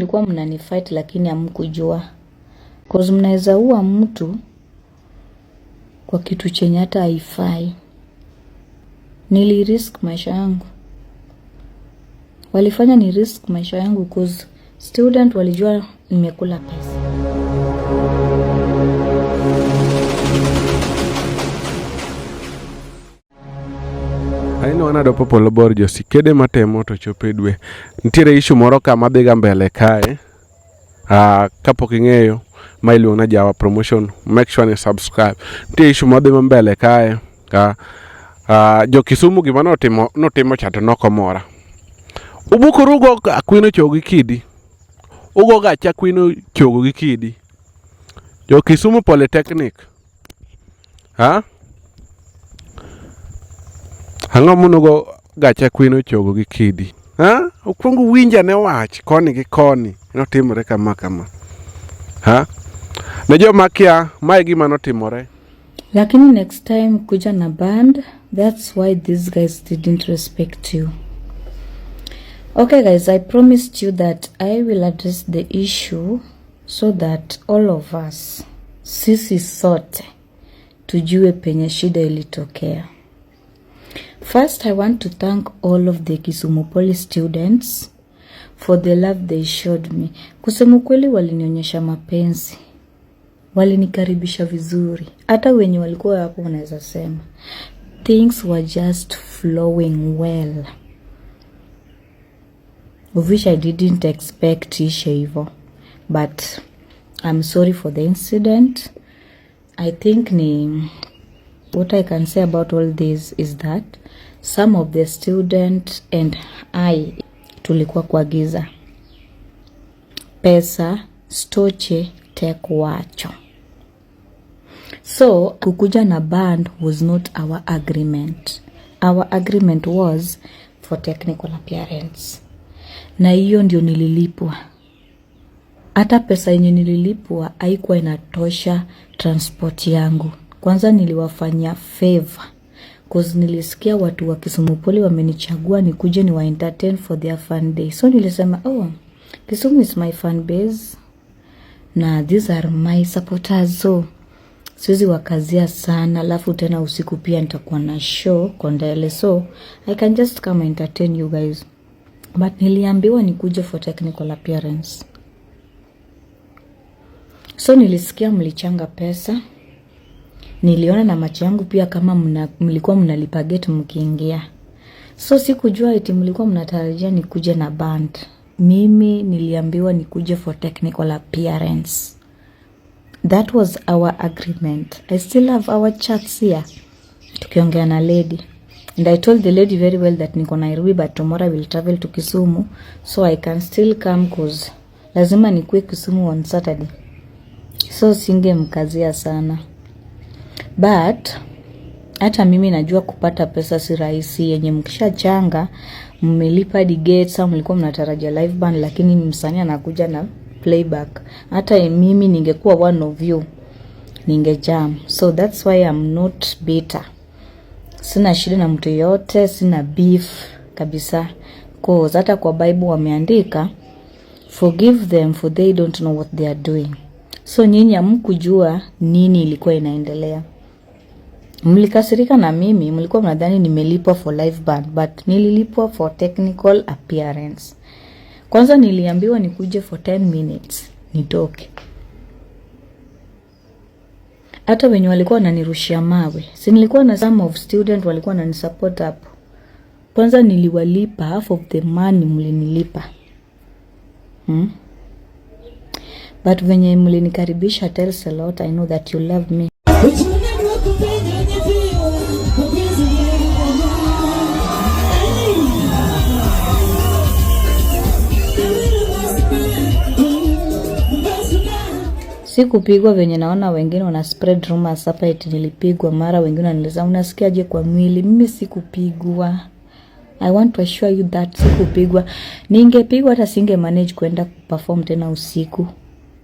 mlikuwa mnanifight lakini hamkujua. Cause mnaweza ua mtu kwa kitu chenye hata haifai. Nilirisk maisha yangu. Walifanya ni risk maisha yangu cause student walijua nimekula pesa. Aino wanado popolo bor josikede matemo to chopedwe. Ntiere issue moro kama dhiga mbele kae. Kapok ing'eyo ma iluongo na Jawa Promotion, make sure ni subscribe. Ntiere issue madhi mbele kae. Jo Kisumu gima notimo chato nokomora. Ubukurugo akwino chogo gi kidi. Ugo gacha akwino chogo gi kidi. Jo Kisumu Polytechnic. Ang'o munogo gacha akwino chogo gi kidi? Ukwongo winja ne wach koni gi koni notimore kama. Ne jo makia mae gima notimore. Lakini next time kuja na band, that's why these guys didn't respect you. Okay guys, I promised you that I will address the issue so that all of us, sisi sote, tujue penye shida ilitokea. First, I want to thank all of the Kisumu Poly students for the love they showed me. Kusema kweli walinionyesha mapenzi. Walinikaribisha vizuri. Hata wenye walikuwa hapo unaweza sema. Things were just flowing well. Of which I didn't expect ishe hivyo. But I'm sorry for the incident. I think what I can say about all this is that some of the students and I tulikuwa kwa giza. Pesa, stoche, tekwacho. So, kukuja na band was not our agreement. Our agreement was for technical appearance. Na hiyo ndio nililipwa. Hata pesa yenye nililipwa haikuwa inatosha transport yangu. Kwanza niliwafanyia favor. Cause nilisikia watu wa Kisumu Poly wamenichagua nikuje niwa entertain for their fun day. So nilisema, Kisumu is my fan base. Na these are my supporters. So siwezi wakazia sana. Alafu tena usiku pia nitakuwa na show Kondele. So I can just come entertain you guys. But niliambiwa nikuje for technical appearance. So nilisikia mlichanga pesa. Niliona na macho yangu pia kama mlikuwa mnalipa gate mkiingia. So sikujua eti mlikuwa mnatarajia nikuje na band. Mimi niliambiwa nikuje for technical appearance. That was our agreement. I still have our chats here. Tukiongea na lady. And I told the lady very well that niko Nairobi but tomorrow I will travel to Kisumu. So I can still come cause lazima nikuwe Kisumu on Saturday. So singemkazia sana. But hata mimi najua kupata pesa si rahisi. Yenye mkishachanga mmelipa di gates au mlikuwa mnatarajia live band lakini msanii anakuja na playback. Hata mimi ningekuwa one of you ningejam. So that's why I'm not bitter. Sina shida na mtu yote, sina beef kabisa. Cause hata kwa Bible wameandika forgive them for they don't know what they are doing. So nyinyi hamkujua nini ilikuwa inaendelea. Mlikasirika na mimi, mlikuwa mnadhani nimelipwa for live band, but nililipwa for technical appearance. Kwanza niliambiwa nikuje for 10 minutes, nitoke. Hata wenye walikuwa wananirushia mawe. Si nilikuwa na some of student walikuwa wananisupport hapo. Kwanza niliwalipa half of the money mlinilipa. But venye mlinikaribisha tells a lot. I know that you love me. Sikupigwa venye naona wengine wana spread rumors hapa eti nilipigwa, mara wengine wananiuliza unasikiaje kwa mwili. Mimi sikupigwa. I want to assure you that sikupigwa. Ningepigwa hata singe manage kwenda perform tena usiku.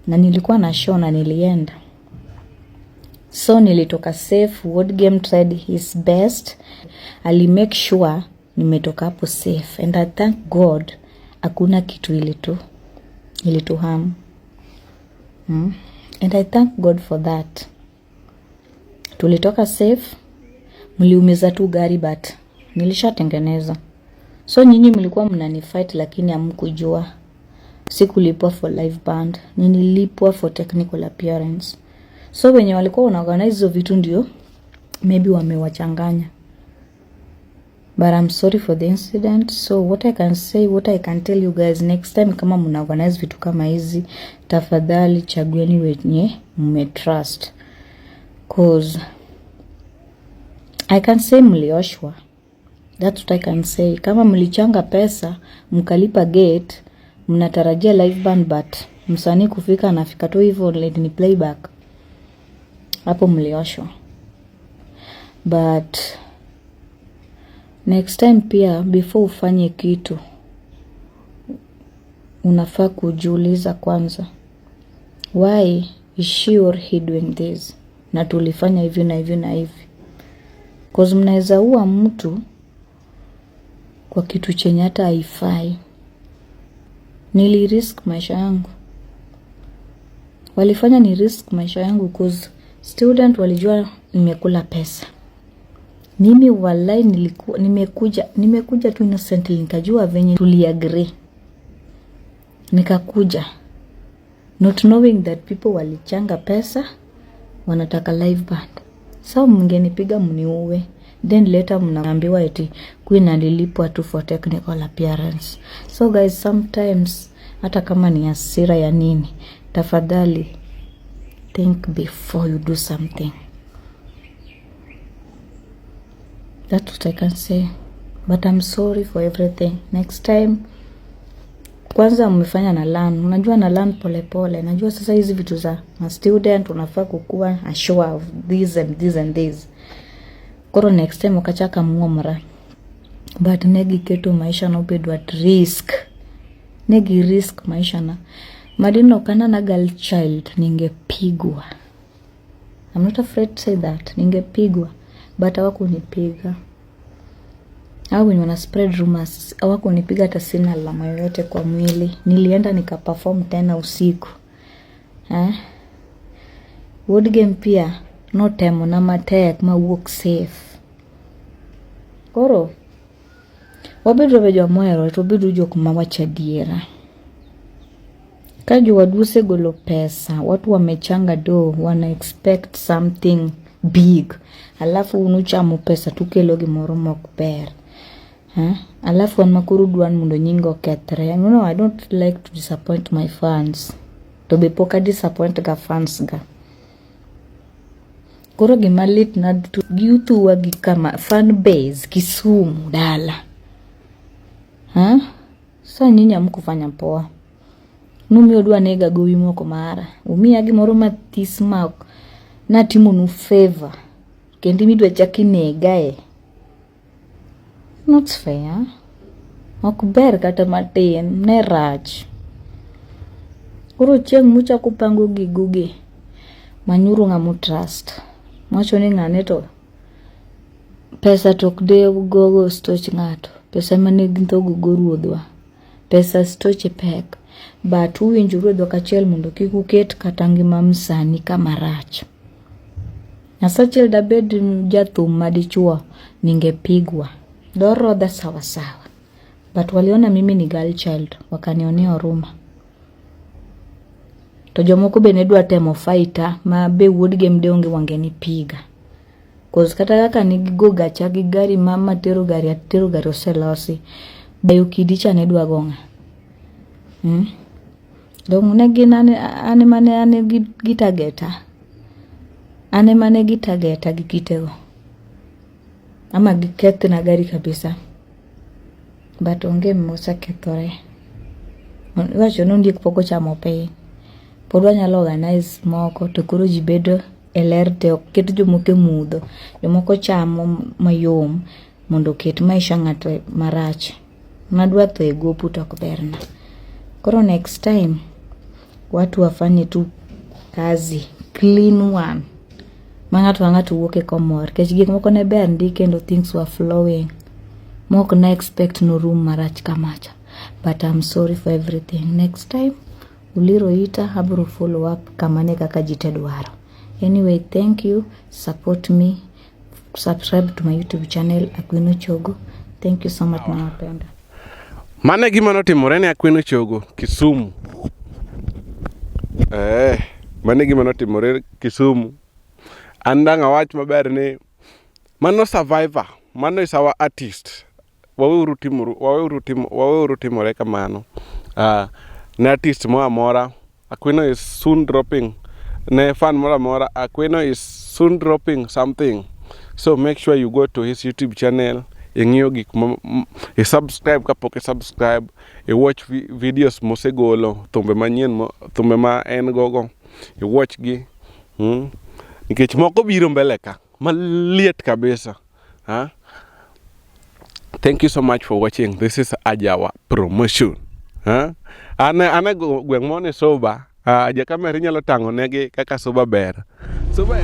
Na nilikuwa na show na nilienda. So nilitoka safe. Word Game tried his best. Ali make sure nimetoka hapo safe. And I thank God hakuna kitu ilitu ilituhamu. And I thank God for that. Tulitoka safe. Mliumiza tu gari but nilishatengeneza. So nyinyi mlikuwa mnanifight lakini hamkujua. Sikulipwa for live band, nililipwa for technical appearance. So wenye walikuwa wanaorganize hizo vitu ndio maybe wamewachanganya. But I'm sorry for the incident. So what I can tell you guys, next time kama mnaorganize vitu kama hizi, tafadhali chagueni wenye mmetrust. Cause I can say mlioshwa. That's what I can say. Kama mlichanga pesa, mkalipa gate, mnatarajia live band but msanii kufika anafika tu hivyo ni playback. Hapo mlioshwa. But next time pia before ufanye kitu unafaa kujiuliza kwanza. Why is she or he doing this? Na tulifanya hivi na hivi na hivi. Cause mnaweza ua mtu kwa kitu chenye hata haifai. Nili risk maisha yangu. Walifanya ni risk maisha yangu cause student walijua nimekula pesa. Mimi walai nimekuja tu innocently, nikajua venye tuliagree. Nikakuja not knowing that people walichanga pesa wanataka live band. So mngenipiga mniuwe. Then later mnaambiwa eti Queen alilipwa tu for technical appearance. So guys, sometimes hata kama ni hasira ya nini, tafadhali think before you do something. That's what I can say. But I'm sorry for everything. Next time kwanza mmefanya na learn. Unajua na learn pole pole. Najua sasa hizi vitu za student unafaa kukua sure of this and this and this. Koro next time ukachaka muomra. But negi ketu maisha na upedu at risk. Negi risk maisha na. Madino kana na girl child ningepigwa. I'm not afraid to say that. Ningepigwa. But hawakunipiga. Hao wenye wana spread rumors hawakunipiga hata sina alama yoyote kwa mwili. Nilienda nikaperform tena usiku. Wood game pia no temo na matek ma walk safe. Koro wabedo bejo moero to bedo jo kuma wacha diera. Kaji waduse golo pesa, watu wamechanga do, wana expect something big. Alafu unuchamu pesa tukelogi moro mokber. Alafu wanmakuruduan mundo nyingo ketre. You know, I don't like to disappoint my fans. To be poka disappoint ga fans ga. Koro gimalit na giutu wagi kama fan base Kisumu dala. Sa nyinyi hamkufanya poa. Numi odwa nega gowi moko mara. Umia gimoro matis ma na timo nu favor. Kendi midwa chaki nega Not fair. Okber kata matin ne rach. Koro chieng mucha kupango gigugi. Manyuru ngamu trust. Mwacho ni ngane to pesa tok de gogo stoch ngato. Pesa mane ginto gogo ruodwa. Pesa stoche pek. But uwinjo ruodwa kachiel mondo kikuket katangi mamsani kama rach. Nasachel da bed jathum madichua ningepigwa. Dorodha sawa sawa. But waliona mimi ni girl child. Wakanionea huruma. To jomoko benedwa temo fighter ma be wood game de onge wangenipiga. Cause kata kaka nigigo gacha gi gari mama tero gari oselosi. Bayo kidicha nedwa gonga. Dong negi ane mane gitageta. Ane mane gitageta gikitego. Ama gikete na gari kabisa. But onge mmosa kethore. Wacho nondi kupoko chamo pe. Podwa nyalo organize moko to koro jibedo elerte keto jomoke mudho. Jomoko chamo mayom mondo ket maisha ng'ato marach. Madwa to ego puto kuberna. Koro next time watu wafanye tu kazi clean one. Mang'ato ang'ato wuoke komor. Kech gik moko ne ber ndi kendo things were flowing. Moko na expect no room marach kamacha. But I'm sorry for everything. Next time uliro ita abro follow up kamane kaka jite dwaro. Anyway, thank you. Support me. Subscribe to my YouTube channel Akwino Chogo. Thank you so much, nawapenda. Mane gima notimore ne Akwino Chogo Kisumu. Mane gima notimore Kisumu. Andanga wach maber ni mano survivor, mano is our artist. Waweuru timore kamano. Ne artist mora Akwino is soon dropping. Ne fan mora Akwino is soon dropping something. So make sure you go to his YouTube channel. You subscribe kapok subscribe. You watch videos mosegolo. Thumbe manyien thumbe ma en gogo. You watch gi. Nikech moko biro mbele ka maliet kabisa. Thank you so much for watching. This is Ajawa promotion. Ane gweng' mone soba. Jakamera nyalo tango negi kaka soba ber. Soba